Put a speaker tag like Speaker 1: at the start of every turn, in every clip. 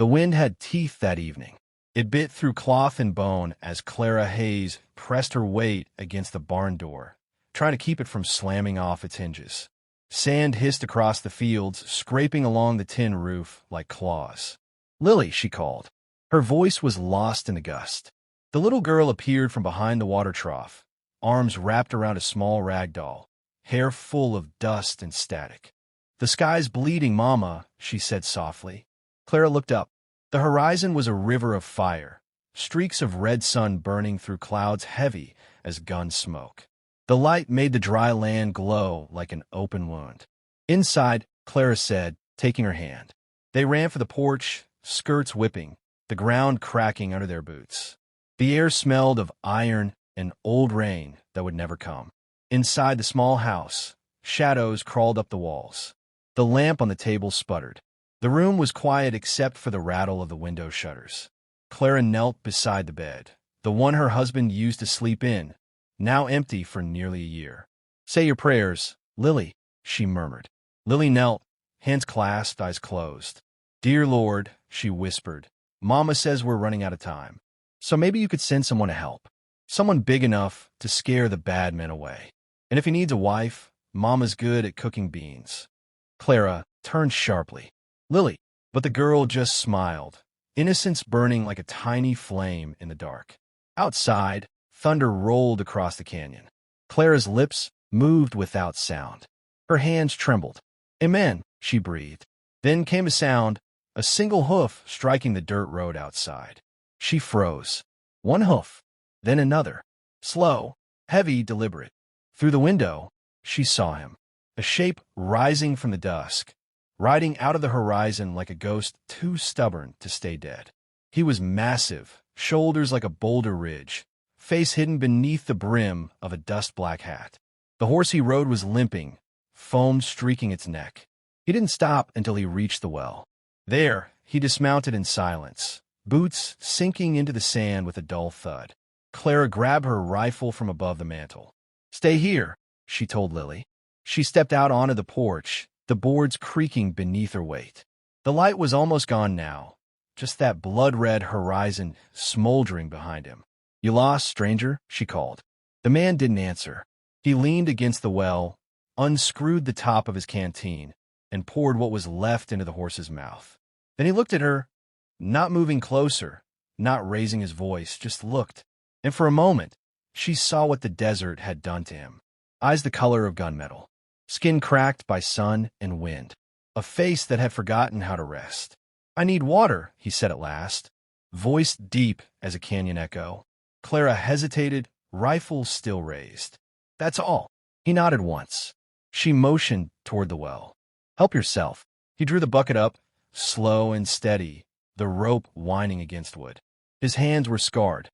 Speaker 1: The wind had teeth that evening. It bit through cloth and bone as Clara Hayes pressed her weight against the barn door, trying to keep it from slamming off its hinges. Sand hissed across the fields, scraping along the tin roof like claws. "Lily," she called. Her voice was lost in the gust. The little girl appeared from behind the water trough, arms wrapped around a small rag doll, hair full of dust and static. "The sky's bleeding, Mama," she said softly. Clara looked up. The horizon was a river of fire, streaks of red sun burning through clouds heavy as gun smoke. The light made the dry land glow like an open wound. "Inside," Clara said, taking her hand. They ran for the porch, skirts whipping, the ground cracking under their boots. The air smelled of iron and old rain that would never come. Inside the small house, shadows crawled up the walls. The lamp on the table sputtered. The room was quiet except for the rattle of the window shutters. Clara knelt beside the bed, the one her husband used to sleep in, now empty for nearly a year. "Say your prayers, Lily," she murmured. Lily knelt, hands clasped, eyes closed. "Dear Lord," she whispered, "Mama says we're running out of time. So maybe you could send someone to help. Someone big enough to scare the bad men away. And if he needs a wife, Mama's good at cooking beans." Clara turned sharply. "Lily." But the girl just smiled, innocence burning like a tiny flame in the dark. Outside, thunder rolled across the canyon. Clara's lips moved without sound. Her hands trembled. "Amen," she breathed. Then came a sound, a single hoof striking the dirt road outside. She froze. One hoof, then another. Slow, heavy, deliberate. Through the window, she saw him, a shape rising from the dusk, riding out of the horizon like a ghost too stubborn to stay dead. He was massive, shoulders like a boulder ridge, face hidden beneath the brim of a dust-black hat. The horse he rode was limping, foam streaking its neck. He didn't stop until he reached the well. There, he dismounted in silence, boots sinking into the sand with a dull thud. Clara grabbed her rifle from above the mantel. "Stay here," she told Lily. She stepped out onto the porch, the boards creaking beneath her weight. The light was almost gone now, just that blood-red horizon smoldering behind him. "You lost, stranger?" she called. The man didn't answer. He leaned against the well, unscrewed the top of his canteen, and poured what was left into the horse's mouth. Then he looked at her, not moving closer, not raising his voice, just looked. And for a moment, she saw what the desert had done to him. Eyes the color of gunmetal, skin cracked by sun and wind, a face that had forgotten how to rest. "I need water," he said at last, voice deep as a canyon echo. Clara hesitated, rifle still raised. "That's all." He nodded once. She motioned toward the well. "Help yourself." He drew the bucket up, slow and steady, the rope whining against wood. His hands were scarred,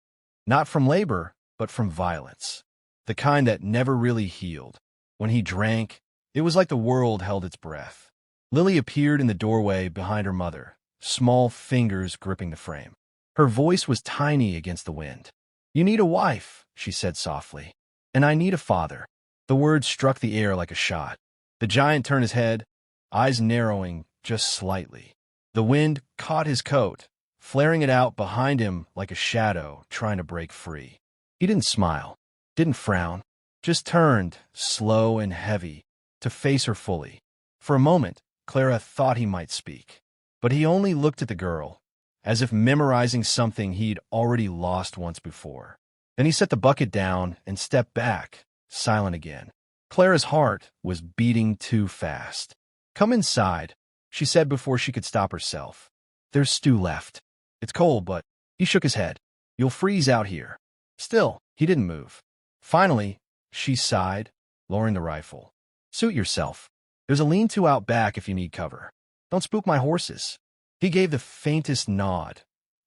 Speaker 1: not from labor, but from violence, the kind that never really healed. When he drank, it was like the world held its breath. Lily appeared in the doorway behind her mother, small fingers gripping the frame. Her voice was tiny against the wind. "You need a wife," she said softly, "and I need a father." The words struck the air like a shot. The giant turned his head, eyes narrowing just slightly. The wind caught his coat, flaring it out behind him like a shadow trying to break free. He didn't smile, didn't frown, just turned, slow and heavy, to face her fully. For a moment, Clara thought he might speak, but he only looked at the girl, as if memorizing something he'd already lost once before. Then he set the bucket down and stepped back, silent again. Clara's heart was beating too fast. "Come inside," she said before she could stop herself. "There's stew left. It's cold, but—" He shook his head. "You'll freeze out here." Still, he didn't move. Finally, she sighed, lowering the rifle. "Suit yourself. There's a lean-to out back if you need cover. Don't spook my horses." He gave the faintest nod,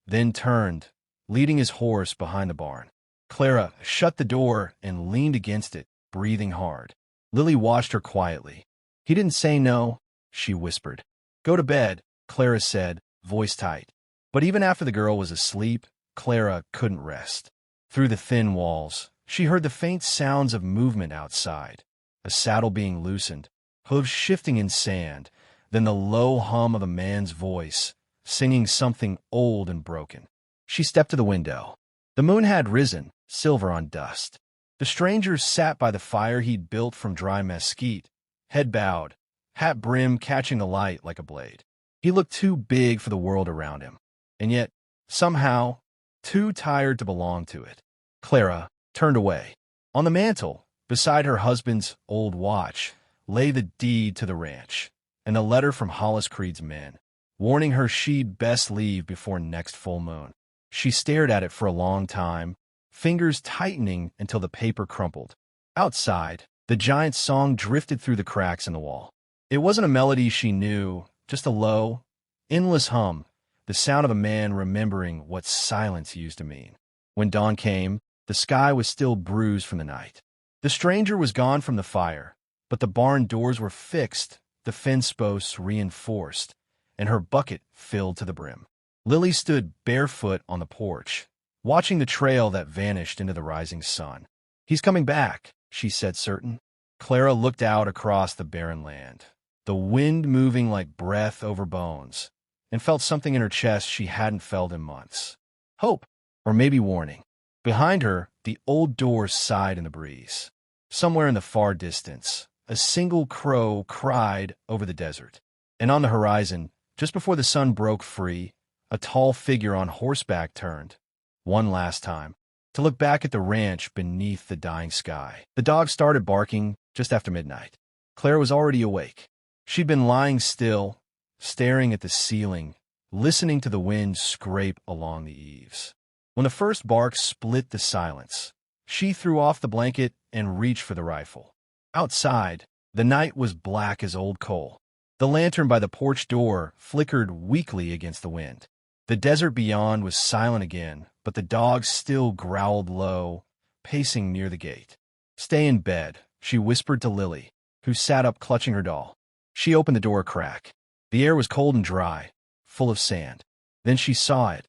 Speaker 1: then turned, leading his horse behind the barn. Clara shut the door and leaned against it, breathing hard. Lily watched her quietly. "He didn't say no," she whispered. "Go to bed," Clara said, voice tight. But even after the girl was asleep, Clara couldn't rest. Through the thin walls, she heard the faint sounds of movement outside, a saddle being loosened, hooves shifting in sand, then the low hum of a man's voice, singing something old and broken. She stepped to the window. The moon had risen, silver on dust. The stranger sat by the fire he'd built from dry mesquite, head bowed, hat brim catching the light like a blade. He looked too big for the world around him, and yet, somehow, too tired to belong to it. Clara turned away. On the mantel, beside her husband's old watch, lay the deed to the ranch, and a letter from Hollis Creed's men, warning her she'd best leave before next full moon. She stared at it for a long time, fingers tightening until the paper crumpled. Outside, the giant's song drifted through the cracks in the wall. It wasn't a melody she knew, just a low, endless hum, the sound of a man remembering what silence used to mean. When dawn came, the sky was still bruised from the night. The stranger was gone from the fire, but the barn doors were fixed, the fence posts reinforced, and her bucket filled to the brim. Lily stood barefoot on the porch, watching the trail that vanished into the rising sun. "He's coming back," she said, certain. Clara looked out across the barren land, the wind moving like breath over bones, and felt something in her chest she hadn't felt in months. Hope, or maybe warning. Behind her, the old doors sighed in the breeze. Somewhere in the far distance, a single crow cried over the desert. And on the horizon, just before the sun broke free, a tall figure on horseback turned, one last time, to look back at the ranch beneath the dying sky. The dog started barking just after midnight. Claire was already awake. She'd been lying still, staring at the ceiling, listening to the wind scrape along the eaves. When the first bark split the silence, she threw off the blanket and reached for the rifle. Outside, the night was black as old coal. The lantern by the porch door flickered weakly against the wind. The desert beyond was silent again, but the dog still growled low, pacing near the gate. "Stay in bed," she whispered to Lily, who sat up clutching her doll. She opened the door a crack. The air was cold and dry, full of sand. Then she saw it,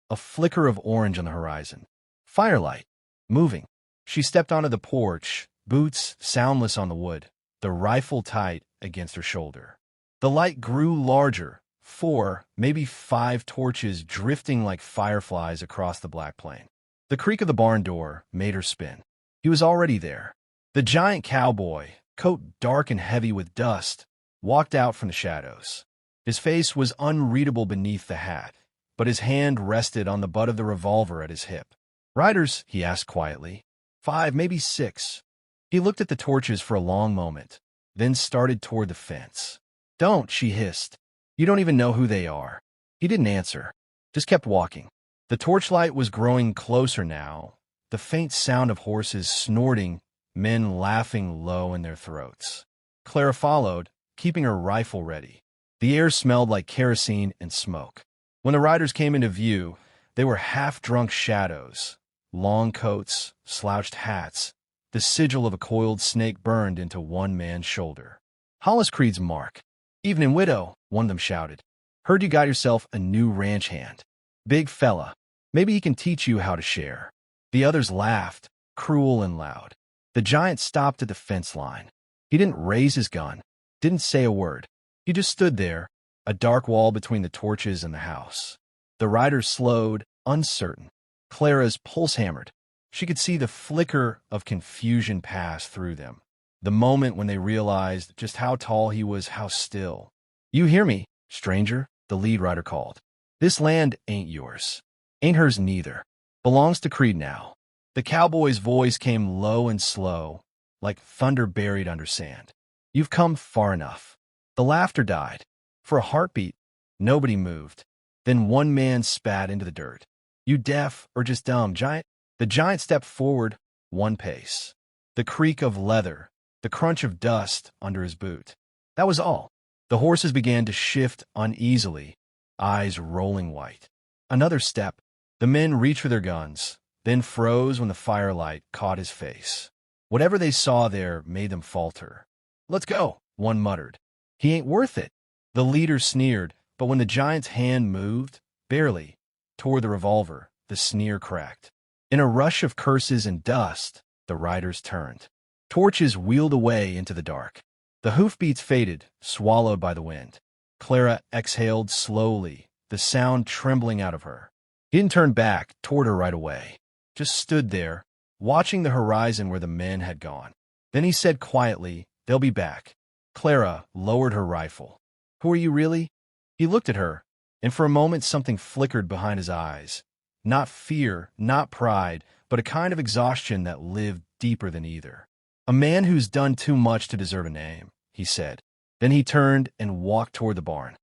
Speaker 1: a flicker of orange on the horizon. Firelight, moving. She stepped onto the porch, boots soundless on the wood, the rifle tight against her shoulder. The light grew larger, 4, maybe 5 torches drifting like fireflies across the black plain. The creak of the barn door made her spin. He was already there. The giant cowboy, coat dark and heavy with dust, walked out from the shadows. His face was unreadable beneath the hat, but his hand rested on the butt of the revolver at his hip. "Riders?" he asked quietly. 5, maybe 6. He looked at the torches for a long moment, then started toward the fence. "Don't," she hissed. "You don't even know who they are." He didn't answer, just kept walking. The torchlight was growing closer now, the faint sound of horses snorting, men laughing low in their throats. Clara followed, keeping her rifle ready. The air smelled like kerosene and smoke. When the riders came into view, they were half-drunk shadows, long coats, slouched hats. The sigil of a coiled snake burned into one man's shoulder. "Hollis Creed's mark." "Evening, widow," one of them shouted. "Heard you got yourself a new ranch hand. Big fella. Maybe he can teach you how to share." The others laughed, cruel and loud. The giant stopped at the fence line. He didn't raise his gun, didn't say a word. He just stood there, a dark wall between the torches and the house. The riders slowed, uncertain. Clara's pulse hammered. She could see the flicker of confusion pass through them. The moment when they realized just how tall he was, how still. "You hear me, stranger?" the lead rider called. "This land ain't yours. Ain't hers neither. Belongs to Creed now." The cowboy's voice came low and slow, like thunder buried under sand. "You've come far enough." The laughter died. For a heartbeat, nobody moved. Then one man spat into the dirt. "You deaf or just dumb, giant?" The giant stepped forward 1 pace. The creak of leather, the crunch of dust under his boot. That was all. The horses began to shift uneasily, eyes rolling white. Another step. The men reached for their guns, then froze when the firelight caught his face. Whatever they saw there made them falter. "Let's go," one muttered. "He ain't worth it." The leader sneered, but when the giant's hand moved, barely, toward the revolver, the sneer cracked. In a rush of curses and dust, the riders turned. Torches wheeled away into the dark. The hoofbeats faded, swallowed by the wind. Clara exhaled slowly, the sound trembling out of her. He didn't turn back toward her right away, just stood there, watching the horizon where the men had gone. Then he said quietly, "They'll be back." Clara lowered her rifle. "Who are you really?" He looked at her, and for a moment something flickered behind his eyes. Not fear, not pride, but a kind of exhaustion that lived deeper than either. "A man who's done too much to deserve a name," he said. Then he turned and walked toward the barn.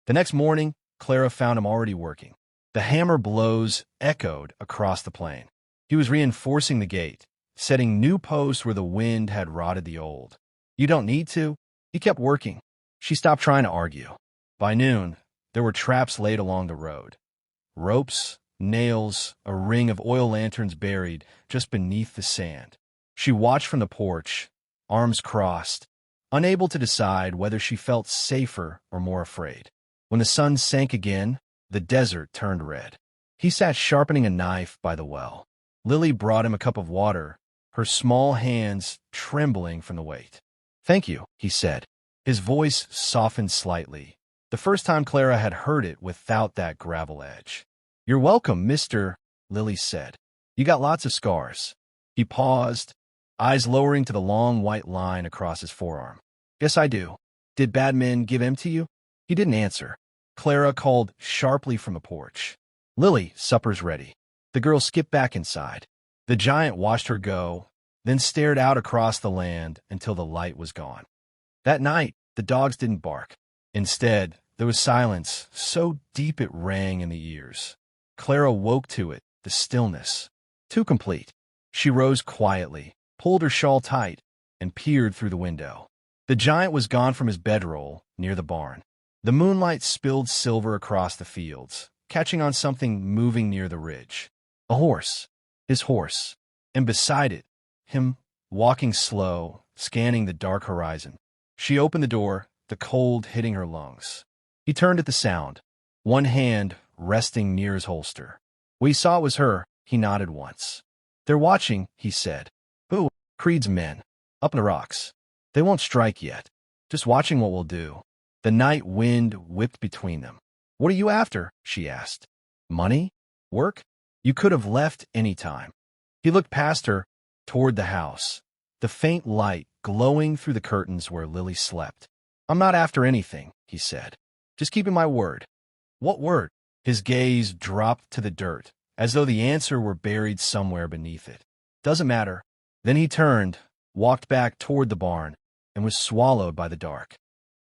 Speaker 1: The next morning, Clara found him already working. The hammer blows echoed across the plain. He was reinforcing the gate, setting new posts where the wind had rotted the old. "You don't need to." He kept working. She stopped trying to argue. By noon, there were traps laid along the road. Ropes, nails, a ring of oil lanterns buried just beneath the sand. She watched from the porch, arms crossed, unable to decide whether she felt safer or more afraid. When the sun sank again, the desert turned red. He sat sharpening a knife by the well. Lily brought him a cup of water, her small hands trembling from the weight. "Thank you," he said. His voice softened slightly, the first time Clara had heard it without that gravel edge. "You're welcome, Mr." Lily said. "You got lots of scars." He paused, eyes lowering to the long white line across his forearm. "Yes, I do. Did bad men give in to you?" He didn't answer. Clara called sharply from the porch. "Lily, supper's ready." The girl skipped back inside. The giant watched her go, then stared out across the land until the light was gone. That night, the dogs didn't bark. Instead, there was silence so deep it rang in the ears. Clara woke to it, the stillness. Too complete. She rose quietly, pulled her shawl tight, and peered through the window. The giant was gone from his bedroll near the barn. The moonlight spilled silver across the fields, catching on something moving near the ridge. A horse. His horse. And beside it, him, walking slow, scanning the dark horizon. She opened the door, the cold hitting her lungs. He turned at the sound, one hand resting near his holster. When he saw it was her, he nodded once. "They're watching," he said. "Who?" "Creed's men. Up in the rocks. They won't strike yet. Just watching what we'll do." The night wind whipped between them. "What are you after?" she asked. "Money? Work? You could have left any time." He looked past her, toward the house, the faint light glowing through the curtains where Lily slept. "I'm not after anything," he said. "Just keeping my word." "What word?" His gaze dropped to the dirt, as though the answer were buried somewhere beneath it. "Doesn't matter." Then he turned, walked back toward the barn, and was swallowed by the dark.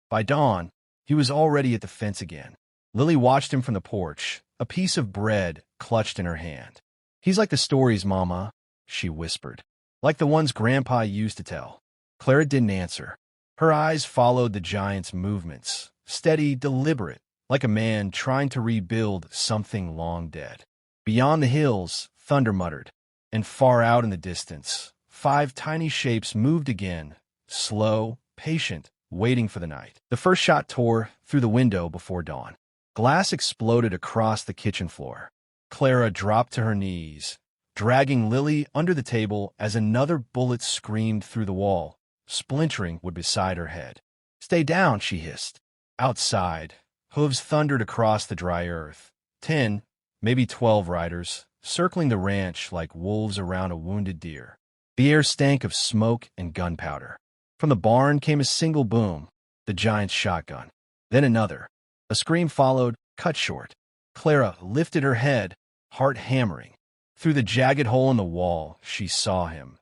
Speaker 1: By dawn, he was already at the fence again. Lily watched him from the porch, a piece of bread clutched in her hand. "He's like the stories, Mama," she whispered. "Like the ones Grandpa used to tell." Clara didn't answer. Her eyes followed the giant's movements, steady, deliberate, like a man trying to rebuild something long dead. Beyond the hills, thunder muttered, and far out in the distance, 5 tiny shapes moved again, slow, patient, waiting for the night. The first shot tore through the window before dawn. Glass exploded across the kitchen floor. Clara dropped to her knees, dragging Lily under the table as another bullet screamed through the wall, splintering wood beside her head. "Stay down," she hissed. Outside, hooves thundered across the dry earth. 10, maybe 12 riders, circling the ranch like wolves around a wounded deer. The air stank of smoke and gunpowder. From the barn came a single boom, the giant's shotgun. Then another. A scream followed, cut short. Clara lifted her head, heart hammering. Through the jagged hole in the wall, she saw him.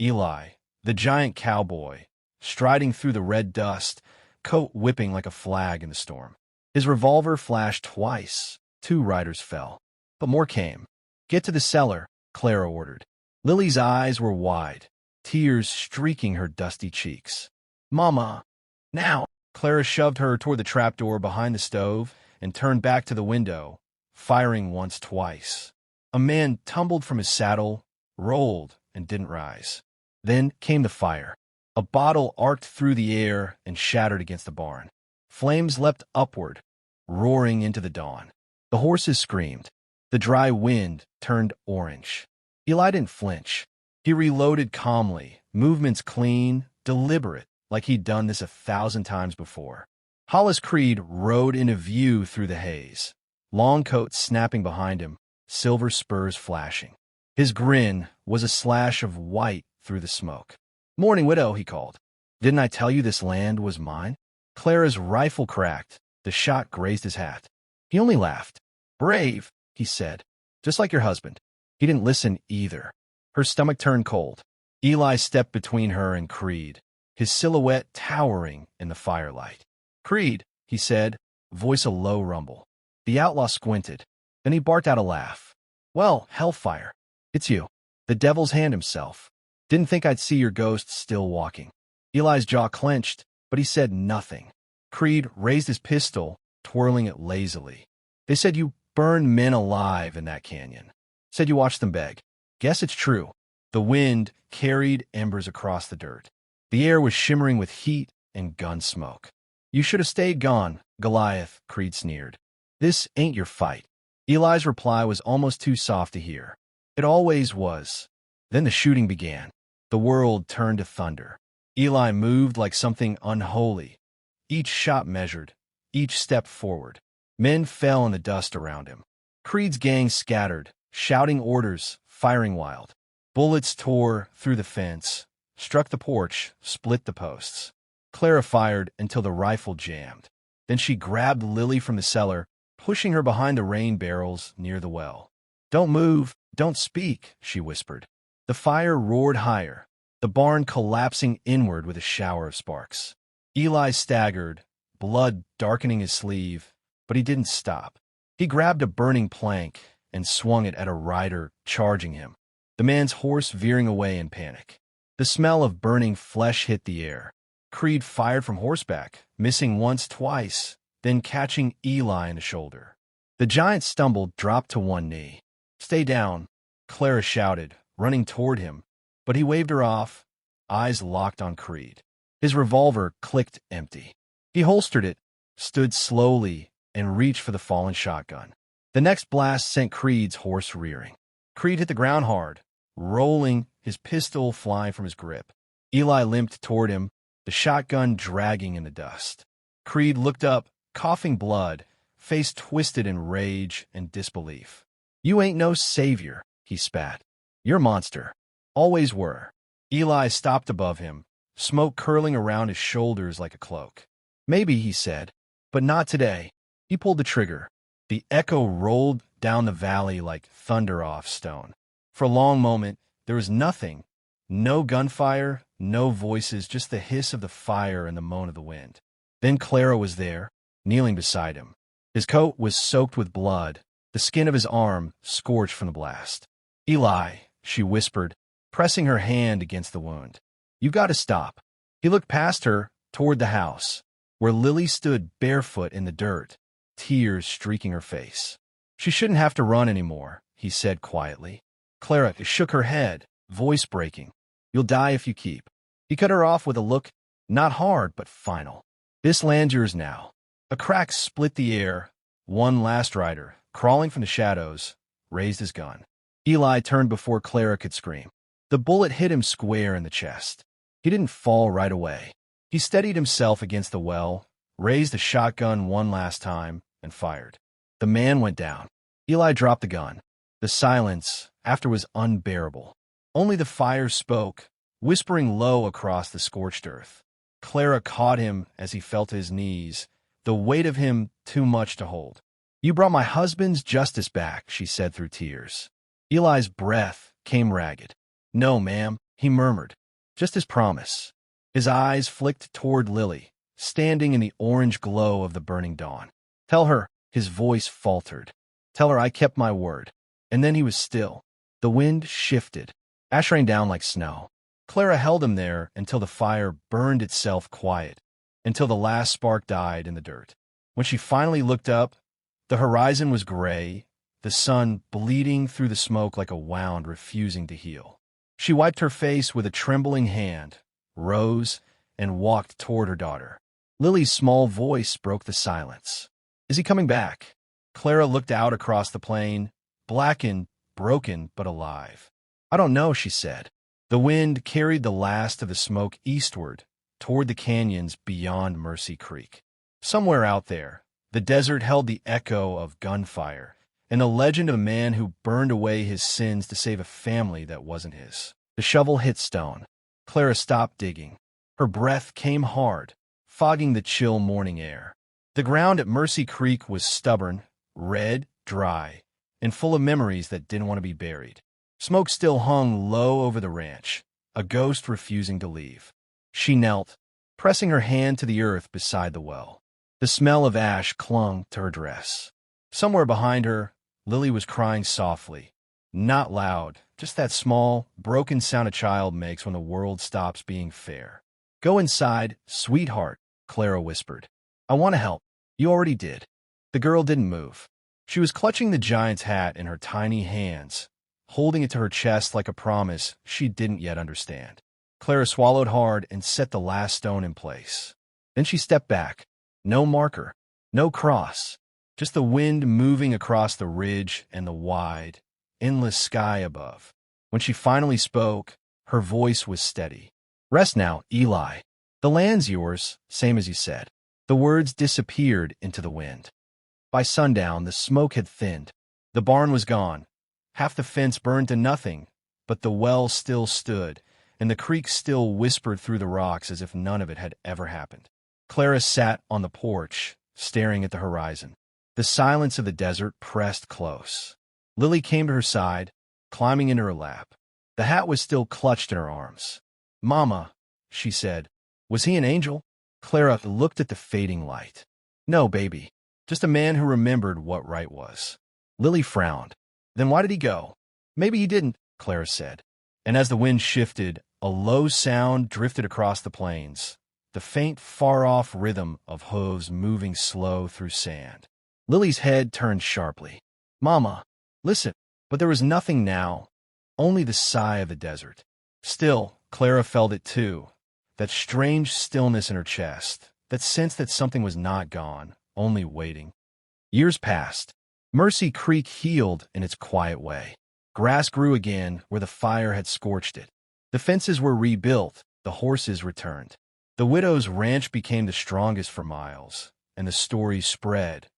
Speaker 1: Eli, the giant cowboy, striding through the red dust, coat whipping like a flag in the storm. His revolver flashed twice. 2 riders fell. But more came. "Get to the cellar," Clara ordered. Lily's eyes were wide, tears streaking her dusty cheeks. "Mama, now!" Clara shoved her toward the trapdoor behind the stove and turned back to the window, firing once, twice. A man tumbled from his saddle, rolled, and didn't rise. Then came the fire. A bottle arced through the air and shattered against the barn. Flames leapt upward, roaring into the dawn. The horses screamed. The dry wind turned orange. Eli didn't flinch. He reloaded calmly, movements clean, deliberate, like he'd done this 1,000 times before. Hollis Creed rode into view through the haze. long coat snapping behind him, silver spurs flashing. His grin was a slash of white through the smoke. "Morning, widow," he called. "Didn't I tell you this land was mine?" Clara's rifle cracked. The shot grazed his hat. He only laughed. "Brave," he said. "Just like your husband." He didn't listen either. Her stomach turned cold. Eli stepped between her and Creed, his silhouette towering in the firelight. "Creed," he said, voice a low rumble. The outlaw squinted. Then he barked out a laugh. "Well, hellfire. It's you. The devil's hand himself. Didn't think I'd see your ghost still walking." Eli's jaw clenched, but he said nothing. Creed raised his pistol, twirling it lazily. "They said you burned men alive in that canyon. Said you watched them beg. Guess it's true." The wind carried embers across the dirt. The air was shimmering with heat and gun smoke. "You should have stayed gone, Goliath," Creed sneered. "This ain't your fight." Eli's reply was almost too soft to hear. It always was. Then the shooting began. The world turned to thunder. Eli moved like something unholy. Each shot measured, each step forward. Men fell in the dust around him. Creed's gang scattered, shouting orders, firing wild. Bullets tore through the fence, struck the porch, split the posts. Clara fired until the rifle jammed. Then she grabbed Lily from the cellar, pushing her behind the rain barrels near the well. "Don't move, don't speak," she whispered. The fire roared higher, the barn collapsing inward with a shower of sparks. Eli staggered, blood darkening his sleeve, but he didn't stop. He grabbed a burning plank and swung it at a rider charging him, the man's horse veering away in panic. The smell of burning flesh hit the air. Creed fired from horseback, missing once, twice, then catching Eli in the shoulder. The giant stumbled, dropped to one knee. "Stay down," Clara shouted, running toward him, but he waved her off, eyes locked on Creed. His revolver clicked empty. He holstered it, stood slowly, and reached for the fallen shotgun. The next blast sent Creed's horse rearing. Creed hit the ground hard, rolling, his pistol flying from his grip. Eli limped toward him, the shotgun dragging in the dust. Creed looked up, coughing blood, face twisted in rage and disbelief. "You ain't no savior," he spat. "You're a monster. Always were." Eli stopped above him, smoke curling around his shoulders like a cloak. "Maybe," he said, "but not today." He pulled the trigger. The echo rolled down the valley like thunder off stone. For a long moment, there was nothing. No gunfire, no voices, just the hiss of the fire and the moan of the wind. Then Clara was there, kneeling beside him. His coat was soaked with blood, the skin of his arm scorched from the blast. "Eli," she whispered, pressing her hand against the wound. "You've got to stop." He looked past her, toward the house, where Lily stood barefoot in the dirt, tears streaking her face. "She shouldn't have to run anymore," he said quietly. Clara shook her head, voice breaking. "You'll die if you keep." He cut her off with a look, not hard, but final. "This land's yours now." A crack split the air. One last rider, crawling from the shadows, raised his gun. Eli turned before Clara could scream. The bullet hit him square in the chest. He didn't fall right away. He steadied himself against the well, raised the shotgun one last time, and fired. The man went down. Eli dropped the gun. The silence after was unbearable. Only the fire spoke, whispering low across the scorched earth. Clara caught him as he fell to his knees, the weight of him too much to hold. "You brought my husband's justice back," she said through tears. Eli's breath came ragged. "No, ma'am," he murmured. "Just his promise." His eyes flicked toward Lily, standing in the orange glow of the burning dawn. "Tell her," his voice faltered. "Tell her I kept my word." And then he was still. The wind shifted. Ash rained down like snow. Clara held him there until the fire burned itself quiet, until the last spark died in the dirt. When she finally looked up, the horizon was gray, the sun bleeding through the smoke like a wound refusing to heal. She wiped her face with a trembling hand, rose, and walked toward her daughter. Lily's small voice broke the silence. "Is he coming back?" Clara looked out across the plain, blackened, broken, but alive. "I don't know," she said. The wind carried the last of the smoke eastward, toward the canyons beyond Mercy Creek. Somewhere out there, The desert held the echo of gunfire and the legend of a man who burned away his sins to save a family that wasn't his. The shovel hit stone. Clara stopped digging. Her breath came hard, fogging the chill morning air. The ground at Mercy Creek was stubborn, red, dry, and full of memories that didn't want to be buried. Smoke still hung low over the ranch, a ghost refusing to leave. She knelt, pressing her hand to the earth beside the well. The smell of ash clung to her dress. Somewhere behind her, Lily was crying softly. Not loud, just that small, broken sound a child makes when the world stops being fair. "Go inside, sweetheart," Clara whispered. "I want to help." "You already did." The girl didn't move. She was clutching the giant's hat in her tiny hands, holding it to her chest like a promise she didn't yet understand. Clara swallowed hard and set the last stone in place. Then she stepped back. No marker, no cross, just the wind moving across the ridge and the wide, endless sky above. When she finally spoke, her voice was steady. "Rest now, Eli. The land's yours, same as you said." The words disappeared into the wind. By sundown, the smoke had thinned. The barn was gone. Half the fence burned to nothing, but the well still stood, and the creek still whispered through the rocks as if none of it had ever happened. Clara sat on the porch, staring at the horizon. The silence of the desert pressed close. Lily came to her side, climbing into her lap. The hat was still clutched in her arms. "Mama," she said, "was he an angel?" Clara looked at the fading light. "No, baby, just a man who remembered what right was." Lily frowned. "Then why did he go?" "Maybe he didn't," Clara said. And as the wind shifted, a low sound drifted across the plains, the faint, far-off rhythm of hooves moving slow through sand. Lily's head turned sharply. "Mama, listen." But there was nothing now, only the sigh of the desert. Still, Clara felt it too, that strange stillness in her chest, that sense that something was not gone, only waiting. Years passed. Mercy Creek healed in its quiet way. Grass grew again where the fire had scorched it. The fences were rebuilt, the horses returned. The widow's ranch became the strongest for miles, and the story spread,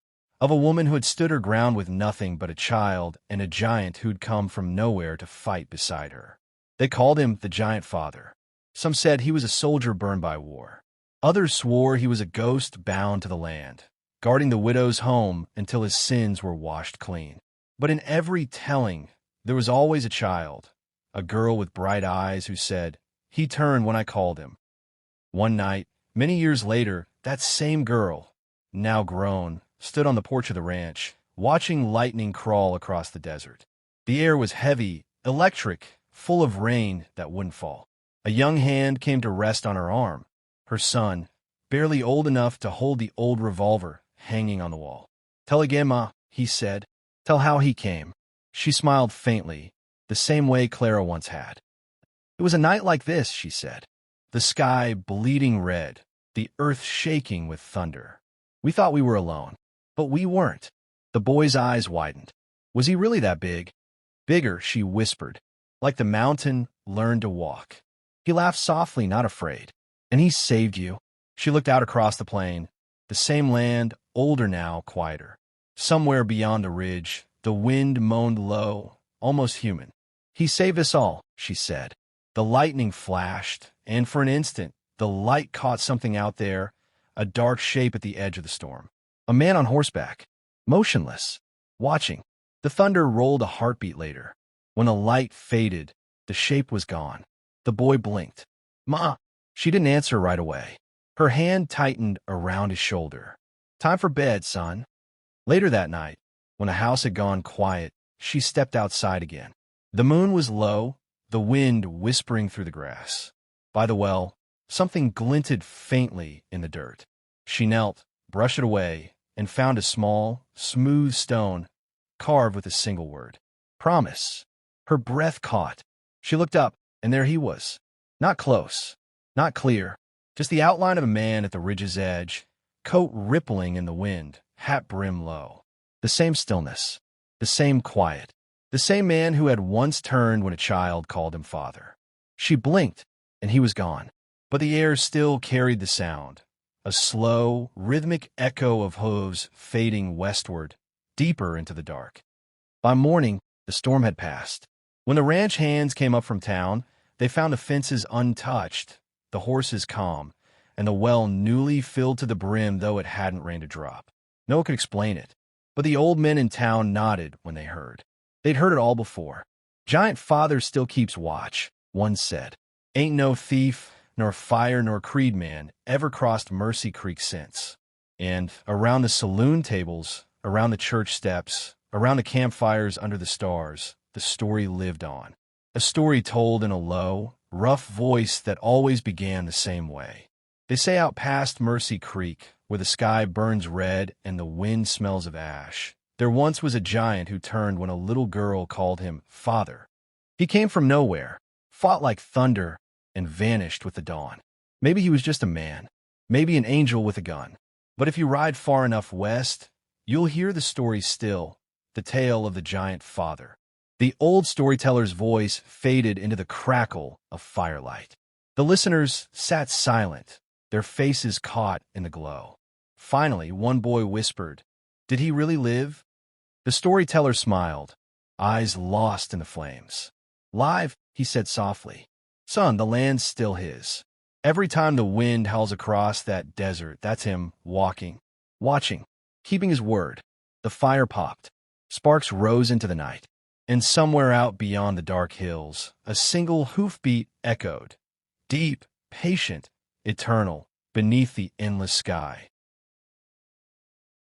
Speaker 1: of a woman who had stood her ground with nothing but a child and a giant who'd come from nowhere to fight beside her. They called him the Giant Father. Some said he was a soldier burned by war. Others swore he was a ghost bound to the land, guarding the widow's home until his sins were washed clean. But in every telling, there was always a child, a girl with bright eyes who said, "He turned when I called him." One night, many years later, that same girl, now grown, stood on the porch of the ranch, watching lightning crawl across the desert. The air was heavy, electric, full of rain that wouldn't fall. A young hand came to rest on her arm, her son, barely old enough to hold the old revolver hanging on the wall. "Tell again, Ma," he said. "Tell how he came." She smiled faintly, the same way Clara once had. "It was a night like this," she said. "The sky bleeding red, the earth shaking with thunder. We thought we were alone, but we weren't." The boy's eyes widened. "Was he really that big?" "Bigger," she whispered, "like the mountain learned to walk." He laughed softly, not afraid. "And he saved you." She looked out across the plain, the same land, older now, quieter. Somewhere beyond the ridge, the wind moaned low, almost human. "He saved us all," she said. The lightning flashed, and for an instant, the light caught something out there, a dark shape at the edge of the storm. A man on horseback, motionless, watching. The thunder rolled a heartbeat later. When the light faded, the shape was gone. The boy blinked. "Ma!" She didn't answer right away. Her hand tightened around his shoulder. "Time for bed, son." Later that night, when the house had gone quiet, she stepped outside again. The moon was low, the wind whispering through the grass. By the well, something glinted faintly in the dirt. She knelt, brushed it away, and found a small, smooth stone carved with a single word. "Promise." Her breath caught. She looked up, and there he was. Not close, not clear, just the outline of a man at the ridge's edge, coat rippling in the wind, hat brim low. The same stillness, the same quiet, the same man who had once turned when a child called him father. She blinked, and he was gone. But the air still carried the sound, a slow, rhythmic echo of hooves fading westward, deeper into the dark. By morning, the storm had passed. When the ranch hands came up from town, they found the fences untouched, the horses calm, and the well newly filled to the brim though it hadn't rained a drop. No one could explain it, but the old men in town nodded when they heard. They'd heard it all before. Giant Father still keeps watch, one said. Ain't no thief, nor fire, nor creed man ever crossed Mercy Creek since. And around the saloon tables, around the church steps, around the campfires under the stars, the story lived on. A story told in a low, rough voice that always began the same way. They say out past Mercy Creek, where the sky burns red and the wind smells of ash, there once was a giant who turned when a little girl called him Father. He came from nowhere, fought like thunder, and vanished with the dawn. Maybe he was just a man, maybe an angel with a gun. But if you ride far enough west, you'll hear the story still, the tale of the giant Father. The old storyteller's voice faded into the crackle of firelight. The listeners sat silent, their faces caught in the glow. Finally, one boy whispered, "Did he really live?" The storyteller smiled, eyes lost in the flames. "Live," he said softly. "Son, the land's still his. Every time the wind howls across that desert, that's him walking, watching, keeping his word." The fire popped. Sparks rose into the night. And somewhere out beyond the dark hills, a single hoofbeat echoed, deep, patient, eternal, beneath the endless sky.